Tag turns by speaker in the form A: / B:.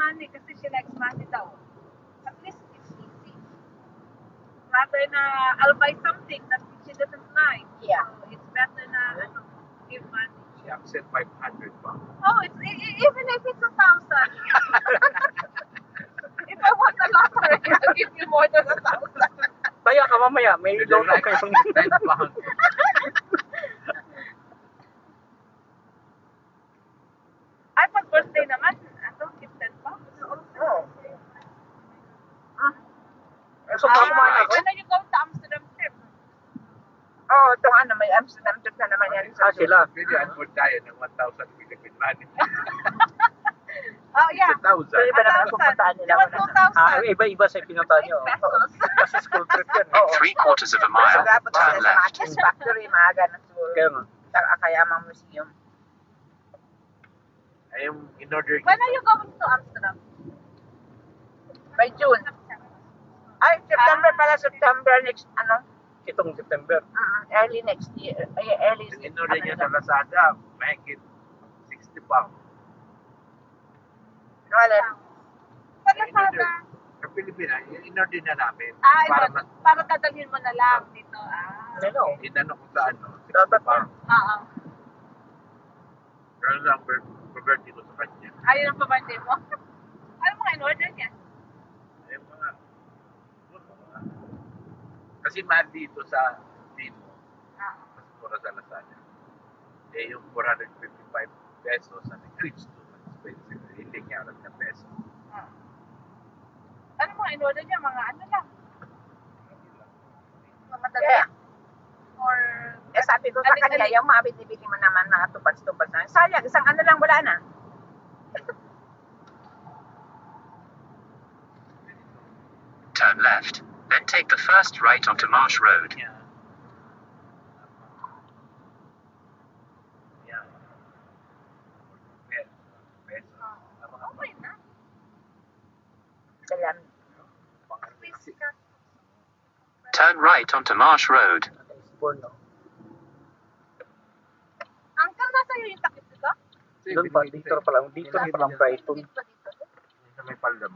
A: money kasi she likes money daw. At least it's easy. Rather na I'll buy something that she doesn't like.
B: Yeah.
A: So it's better na give money.
C: She accept 500 pounds.
A: Oh, it's even if it's 1,000. If I want a lottery, I'll give you more than 1,000.
D: Kaya ka mamaya, may
C: You don't
D: loto
C: like
D: kayong...
C: 10 pounds.
A: Ay, pag birthday naman, give 10 pounds.
B: Oh.
D: So, kumain ako?
A: When are you going to Amsterdam trip?
B: Oh, itong ano, may Amsterdam trip na naman yan.
D: Ah, sila.
C: Pwede ang food tayo ng 1,000 Philippine money.
A: Oh, yeah.
C: 1,000.
B: So, iba naman ang pupuntahan nila.
A: You want 2,000?
D: Ah, iba-iba sa pinunta nyo.
A: Pesos.
D: Kasi school trip yan.
B: Oo.
E: 3/4 of a mile,
B: Dapat sila
E: turn
B: sa mga
E: left.
B: cheese factory, mga ganun siguro.
D: Kaya nga.
B: Sa Akayama Museum.
C: Ay, yung in-order
A: When are you going to Amsterdam?
B: By June. Ay, September pala, September next,
D: Itong September.
B: early next year. Ay, early.
C: yung in-order niya sa Lazada, mahigit 60 pounds.
B: Wala.
A: Sa Lazada.
C: Sa Pilipinas, yung in-order na namin.
A: Ah, para dadalhin mo na lang dito.
D: Ano?
C: Inano ko sa 60
D: Dapat
C: pounds.
A: Oo.
C: Pero lang, birthday ko sa kanya.
A: Ayun ang pa-birthday mo. Ano mga in-order niya?
C: Ay, mga, kasi mahal dito sa Timo, mas mura sa Lazada. Eh, yung 455 pesos, sabi ko, it's too expensive. Hindi niya alam na peso.
A: Ano mga in-order niya? Mga ano lang? Mga madali?
B: Yeah.
A: Or...
B: Eh, sabi ko sa kanya, yung mga binibili mo naman, mga tupas-tupas na. Sayang, isang ano lang, wala na.
E: Turn left. Then take the first right onto Marsh Road.
C: Yeah. Yeah. Peso.
A: Okay na.
B: Salam.
E: Turn right onto Marsh Road.
D: Born, no?
A: Uncle, nasa iyo yung takip dito?
D: Doon pa, dito pa lang. Dito pa lang Brighton.
A: Dito pa dito.
C: Sa may palda mo.